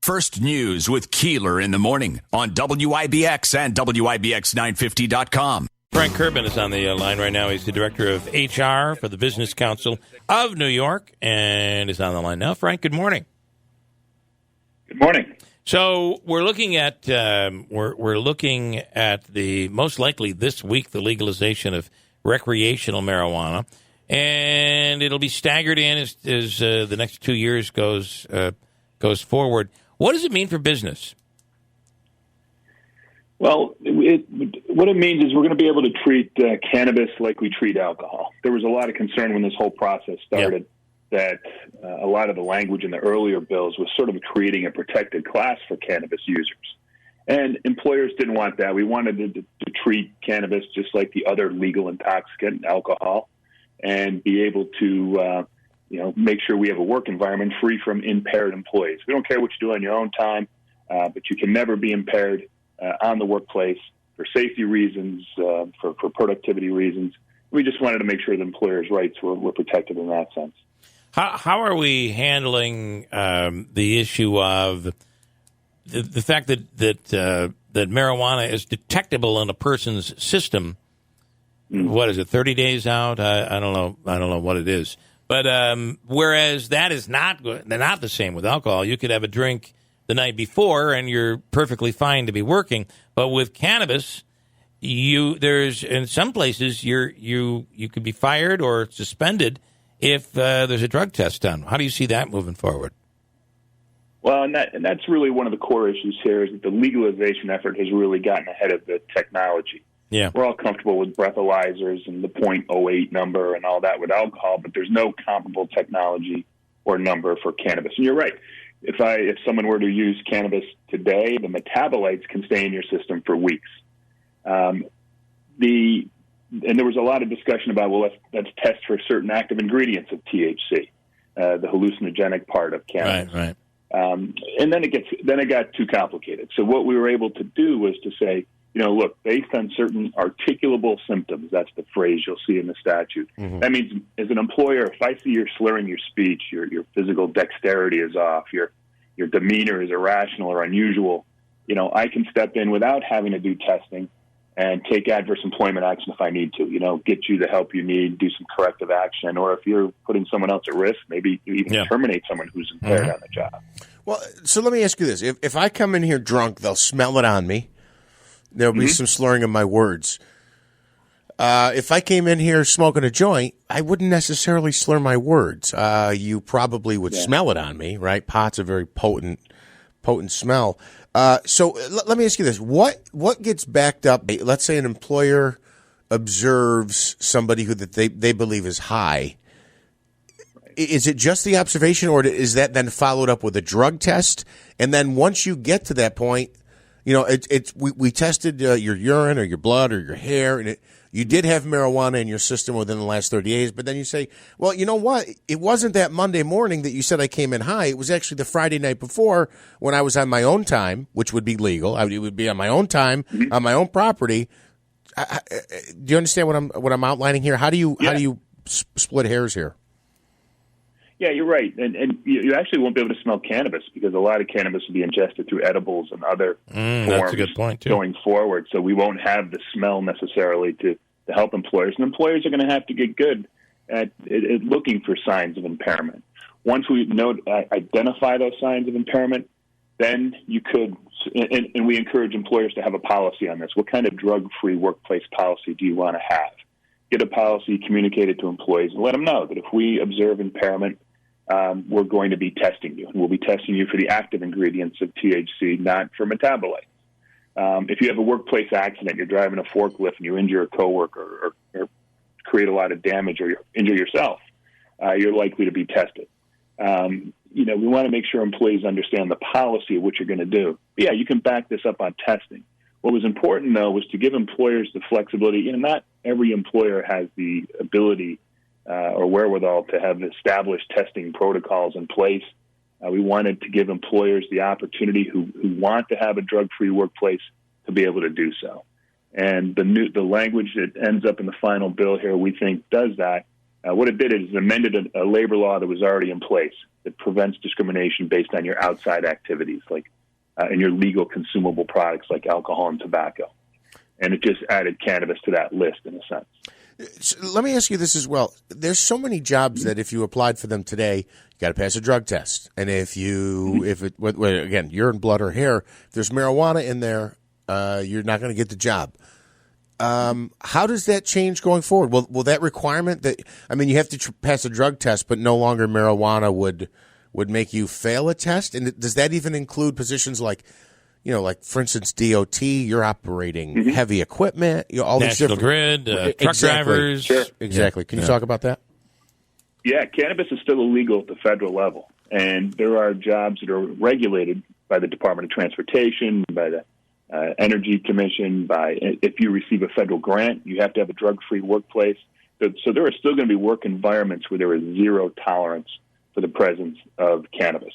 First News with Keeler in the morning on WIBX and WIBX950.com. Frank Kerbein is on the line right now. He's the director of HR for the Business Council of New York and is on the line now. Frank, good morning. Good morning. So we're looking at the most likely this week the legalization of recreational marijuana, and it'll be staggered in as the next 2 years goes forward. What does it mean for business? Well, what it means is we're going to be able to treat cannabis like we treat alcohol. There was a lot of concern when this whole process started that a lot of the language in the earlier bills was sort of creating a protected class for cannabis users. And employers didn't want that. We wanted to treat cannabis just like the other legal intoxicant, alcohol, and be able to make sure we have a work environment free from impaired employees. We don't care what you do on your own time, but you can never be impaired on the workplace for safety reasons, for productivity reasons. We just wanted to make sure the employers' rights were protected in that sense. How are we handling the issue of the fact that marijuana is detectable in a person's system? What is it? 30 days out? I don't know. I don't know what it is. But whereas that is not the same with alcohol. You could have a drink the night before and you're perfectly fine to be working. But with cannabis, there's in some places you could be fired or suspended if there's a drug test done. How do you see that moving forward? Well, and that's really one of the core issues here is that the legalization effort has really gotten ahead of the technology. Yeah. We're all comfortable with breathalyzers and the .08 number and all that with alcohol, but there's no comparable technology or number for cannabis. And you're right. If someone were to use cannabis today, the metabolites can stay in your system for weeks. And there was a lot of discussion about, well, let's test for certain active ingredients of THC, the hallucinogenic part of cannabis. Right. And then it got too complicated. So what we were able to do was to say, look, based on certain articulable symptoms, that's the phrase you'll see in the statute. Mm-hmm. That means as an employer, if I see you're slurring your speech, your physical dexterity is off, your demeanor is irrational or unusual, I can step in without having to do testing and take adverse employment action if I need to, get you the help you need, do some corrective action, or if you're putting someone else at risk, maybe you even terminate someone who's impaired on the job. Well, so let me ask you this. If I come in here drunk, they'll smell it on me. There'll be some slurring of my words. If I came in here smoking a joint, I wouldn't necessarily slur my words. You probably would smell it on me, right? Pot's a very potent smell. So let me ask you this. What gets backed up? Let's say an employer observes somebody who that they believe is high. Is it just the observation, or is that then followed up with a drug test? And then once you get to that point, we tested your urine or your blood or your hair, and you did have marijuana in your system within the last 30 days. But then you say, well, you know what? It wasn't that Monday morning that you said I came in high. It was actually the Friday night before when I was on my own time, which would be legal. It would be on my own time, on my own property. Do you understand what I'm outlining here? How do you split hairs here? Yeah, you're right. And you actually won't be able to smell cannabis because a lot of cannabis will be ingested through edibles and other forms that's a good point too. Going forward. So we won't have the smell necessarily to help employers. And employers are going to have to get good at looking for signs of impairment. Once we identify those signs of impairment, then you could, and we encourage employers to have a policy on this. What kind of drug-free workplace policy do you want to have? Get a policy communicated to employees and let them know that if we observe impairment, we're going to be testing you. And we'll be testing you for the active ingredients of THC, not for metabolites. If you have a workplace accident, you're driving a forklift and you injure a coworker or create a lot of damage or you injure yourself, you're likely to be tested. We want to make sure employees understand the policy of what you're going to do. But yeah, you can back this up on testing. What was important, though, was to give employers the flexibility. Not every employer has the ability or wherewithal to have established testing protocols in place. We wanted to give employers the opportunity who want to have a drug-free workplace to be able to do so. And the language that ends up in the final bill here, we think, does that. What it did is it amended a labor law that was already in place that prevents discrimination based on your outside activities, like and your legal consumable products like alcohol and tobacco. And it just added cannabis to that list in a sense. Let me ask you this as well. There's so many jobs that if you applied for them today, you got to pass a drug test. And if again, urine, blood, or hair, if there's marijuana in there, you're not going to get the job. How does that change going forward? Will that requirement you have to pass a drug test, but no longer marijuana would make you fail a test? And does that even include positions like, like for instance, DOT, you're operating heavy equipment, all these National different Grid, truck drivers. Sure. Exactly. Can you talk about that? Yeah, cannabis is still illegal at the federal level. And there are jobs that are regulated by the Department of Transportation, by the Energy Commission, if you receive a federal grant, you have to have a drug-free workplace. So there are still going to be work environments where there is zero tolerance for the presence of cannabis.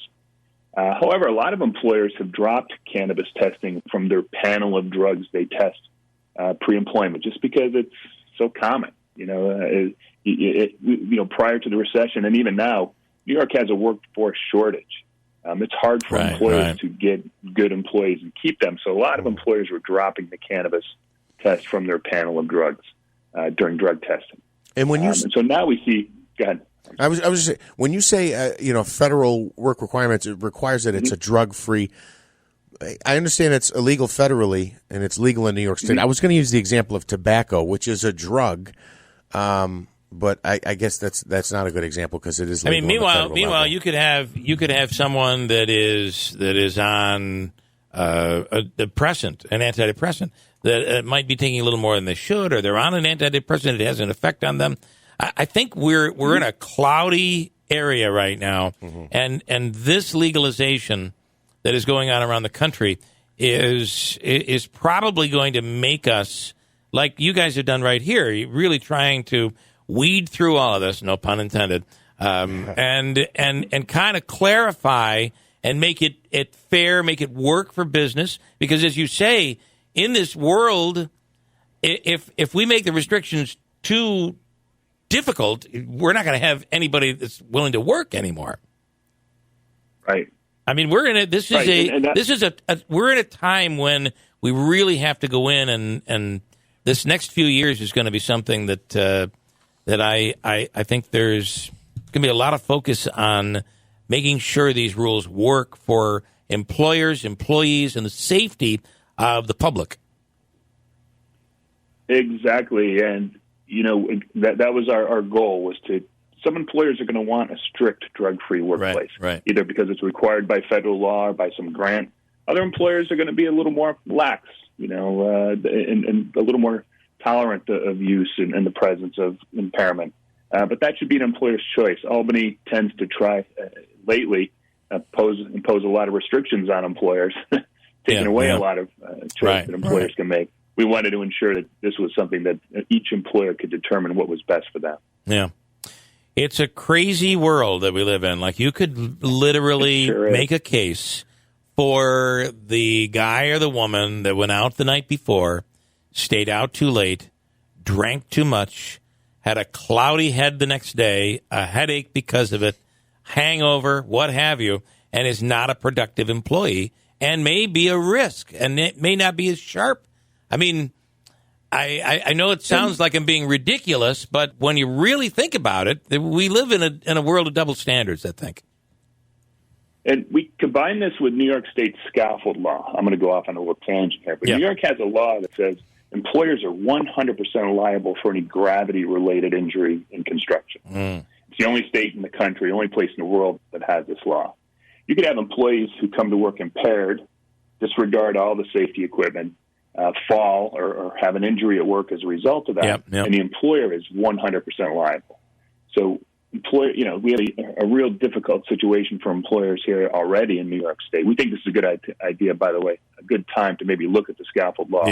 However, a lot of employers have dropped cannabis testing from their panel of drugs they test pre-employment, just because it's so common. Prior to the recession and even now, New York has a workforce shortage. It's hard for employers to get good employees and keep them. So a lot of employers were dropping the cannabis test from their panel of drugs during drug testing. And when so now we see. Go ahead. I was just saying, when you say federal work requirements, it requires that it's a drug free. I understand it's illegal federally and it's legal in New York State. I was going to use the example of tobacco, which is a drug. But I guess that's not a good example because it is legal. Meanwhile, you could have someone that is on a depressant, an antidepressant, that might be taking a little more than they should, or they're on an antidepressant, it has an effect on them. I think we're in a cloudy area right now, and this legalization that is going on around the country is probably going to make us, like you guys have done right here, really trying to weed through all of this, no pun intended, and kind of clarify and make it fair, make it work for business. Because as you say, in this world, if we make the restrictions too difficult, we're not going to have anybody that's willing to work anymore. Right. I mean, we're in a we're in a time when we really have to go in and this next few years is going to be something that I think there's going to be a lot of focus on making sure these rules work for employers, employees, and the safety of the public. Exactly, and that was our goal, was to. Some employers are going to want a strict drug-free workplace, right. Either because it's required by federal law or by some grant. Other employers are going to be a little more lax, and a little more tolerant of use and the presence of impairment. But that should be an employer's choice. Albany tends to try lately impose a lot of restrictions on employers, taking away a lot of choice that employers can make. We wanted to ensure that this was something that each employer could determine what was best for them. Yeah. It's a crazy world that we live in. Like, you could literally make a case for the guy or the woman that went out the night before, stayed out too late, drank too much, had a cloudy head the next day, a headache because of it, hangover, what have you, and is not a productive employee and may be a risk and it may not be as sharp. I mean, I know it sounds like I'm being ridiculous, but when you really think about it, we live in a world of double standards, I think. And we combine this with New York State's scaffold law. I'm going to go off on a little tangent here, but New York has a law that says employers are 100% liable for any gravity-related injury in construction. It's the only state in the country, only place in the world that has this law. You could have employees who come to work impaired, disregard all the safety equipment, fall or have an injury at work as a result of that, and the employer is 100% liable. So, we have a real difficult situation for employers here already in New York State. We think this is a good idea, by the way, a good time to maybe look at the scaffold law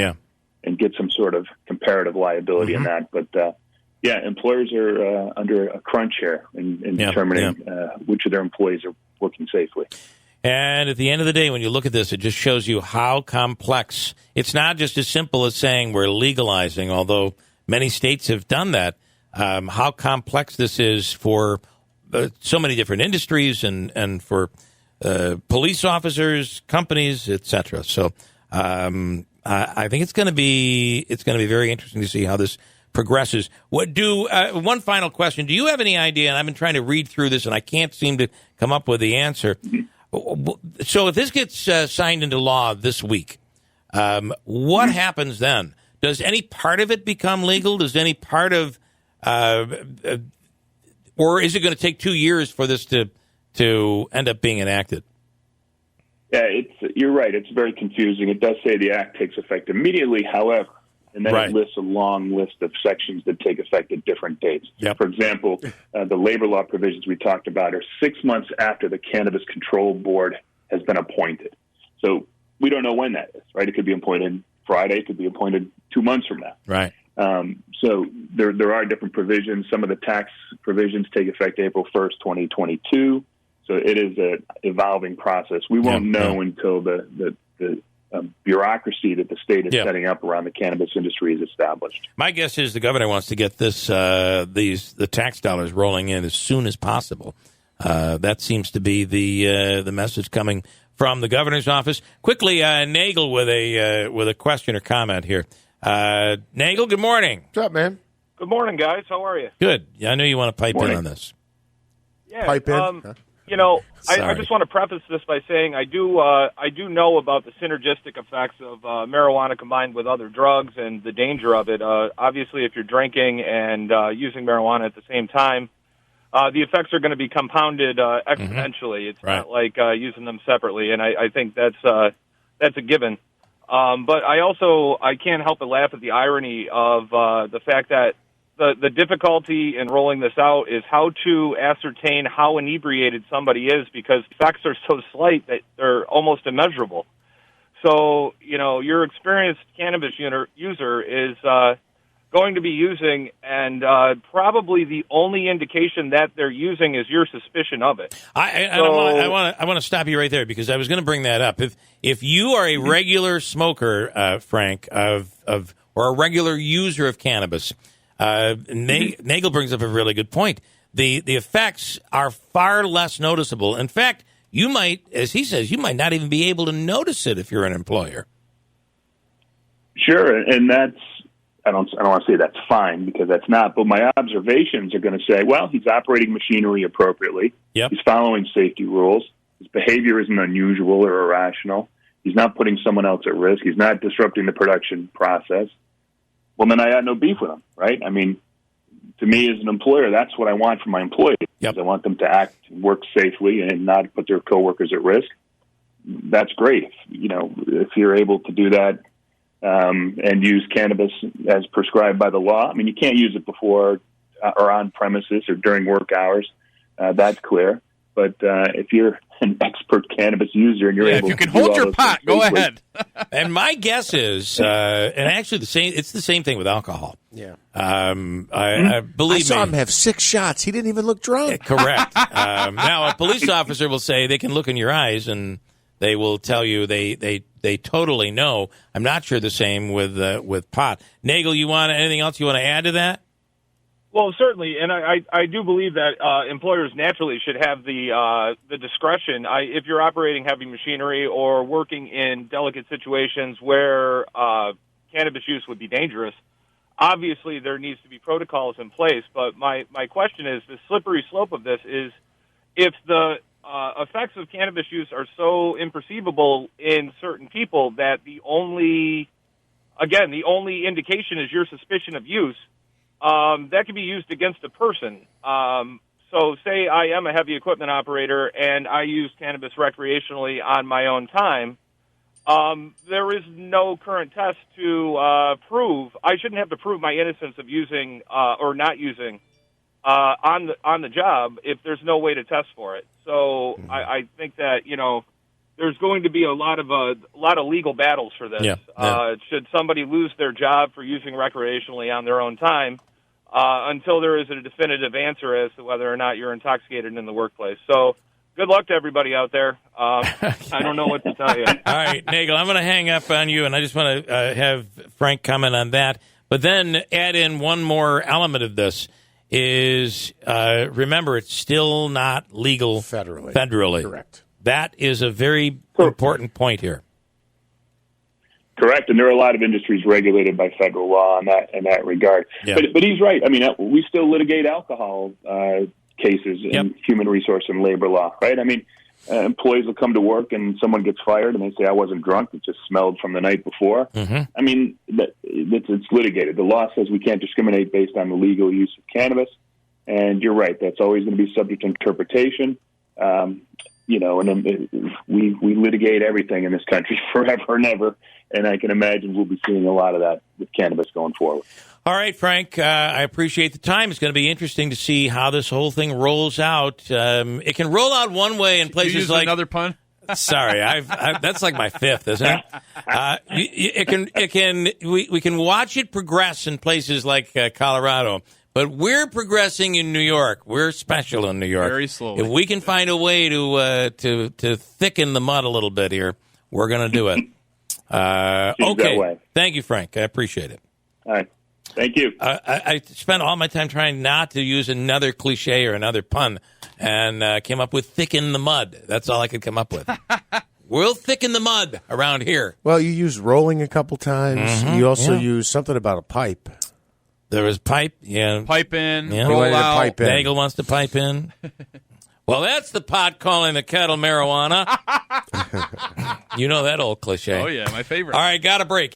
and get some sort of comparative liability in that. But, employers are under a crunch here in determining which of their employees are working safely. And at the end of the day, when you look at this, it just shows you how complex. It's not just as simple as saying we're legalizing, although many states have done that. how complex this is for so many different industries and for police officers, companies, etc. So I think it's going to be very interesting to see how this progresses. One final question? Do you have any idea? And I've been trying to read through this, and I can't seem to come up with the answer. So if this gets signed into law this week, what happens then? Does any part of it become legal? Does any part of, or is it going to take 2 years for this to end up being enacted? Yeah, you're right. It's very confusing. It does say the act takes effect immediately, however, and then it lists a long list of sections that take effect at different dates. Yep. For example, the labor law provisions we talked about are 6 months after the Cannabis Control Board has been appointed. So we don't know when that is, right? It could be appointed Friday. It could be appointed 2 months from now. Right. So there are different provisions. Some of the tax provisions take effect April 1st, 2022. So it is an evolving process. We won't know until the bureaucracy that the state is setting up around the cannabis industry is established. My guess is the governor wants to get the tax dollars rolling in as soon as possible. That seems to be the message coming from the governor's office. Quickly, Nagel with a question or comment here. Nagel, good morning. What's up, man? Good morning, guys. How are you? Good. Yeah, I know you want to pipe in on this. Yeah. Pipe in? I just want to preface this by saying I do know about the synergistic effects of marijuana combined with other drugs and the danger of it. Obviously, if you're drinking and using marijuana at the same time, the effects are going to be compounded exponentially. It's not like using them separately, and I think that's a given. But I can't help but laugh at the irony of the fact that the difficulty in rolling this out is how to ascertain how inebriated somebody is, because effects are so slight that they're almost immeasurable. So, your experienced cannabis user is going to be using, and probably the only indication that they're using is your suspicion of it. I want to stop you right there, because I was going to bring that up. If you are a regular smoker, Frank, or a regular user of cannabis, Nagel brings up a really good point. The effects are far less noticeable. In fact, you might, as he says, you might not even be able to notice it if you're an employer. Sure, and that's I don't want to say that's fine, because that's not. But my observations are going to say, well, he's operating machinery appropriately. Yep. He's following safety rules. His behavior isn't unusual or irrational. He's not putting someone else at risk. He's not disrupting the production process. Well, then I got no beef with him, right? I mean, to me as an employer, that's what I want from my employees. Yep. I want them to work safely and not put their coworkers at risk. That's great. If you're able to do that and use cannabis as prescribed by the law. I mean, you can't use it before or on premises or during work hours. That's clear. But if you're an expert cannabis user and you're able, if you can hold your pot, go ahead. And my guess is, and actually it's the same thing with alcohol. Yeah. I believe I saw him have 6 shots. He didn't even look drunk. Correct. Now a police officer will say they can look in your eyes and they will tell you they totally know. I'm not sure the same with pot. Nagel, anything else you want to add to that? Well, certainly, and I do believe that employers naturally should have the discretion. If you're operating heavy machinery or working in delicate situations where cannabis use would be dangerous, obviously there needs to be protocols in place. But my question is, the slippery slope of this is, if the effects of cannabis use are so imperceivable in certain people that the only indication is your suspicion of use, that can be used against a person. So say I am a heavy equipment operator and I use cannabis recreationally on my own time. There is no current test to prove. I shouldn't have to prove my innocence of using or not using on the job if there's no way to test for it. So I think that there's going to be a lot of legal battles for this. Yeah. Should somebody lose their job for using recreationally on their own time, until there is a definitive answer as to whether or not you're intoxicated in the workplace. So good luck to everybody out there. I don't know what to tell you. All right, Nagel, I'm going to hang up on you, and I just want to have Frank comment on that. But then add in one more element of this. is, remember, it's still not legal federally. Correct. That is a very important point here. Correct, and there are a lot of industries regulated by federal law in that regard. Yeah. But he's right. I mean, we still litigate alcohol cases in human resource and labor law, right? I mean, employees will come to work and someone gets fired and they say, I wasn't drunk, it just smelled from the night before. Mm-hmm. I mean, it's litigated. The law says we can't discriminate based on the legal use of cannabis, and you're right, that's always going to be subject to interpretation. You know, and we litigate everything in this country forever and ever, and I can imagine we'll be seeing a lot of that with cannabis going forward. All right, Frank, I appreciate the time. It's going to be interesting to see how this whole thing rolls out. It can roll out one way in places you use like another pun. Sorry, that's like my fifth, isn't it? We can watch it progress in places like Colorado. But we're progressing in New York. We're special in New York. Very slowly. If we can find a way to thicken the mud a little bit here, we're going to do it. Okay. Thank you, Frank. I appreciate it. All right. Thank you. I spent all my time trying not to use another cliche or another pun, and came up with thicken the mud. That's all I could come up with. We'll thicken the mud around here. Well, you used rolling a couple times. Mm-hmm. You also used something about a pipe. There was pipe, Pipe in, yeah. roll out. Pipe in. Nagel wants to pipe in. Well, that's the pot calling the kettle marijuana. You know that old cliche. Oh, yeah, my favorite. All right, got a break.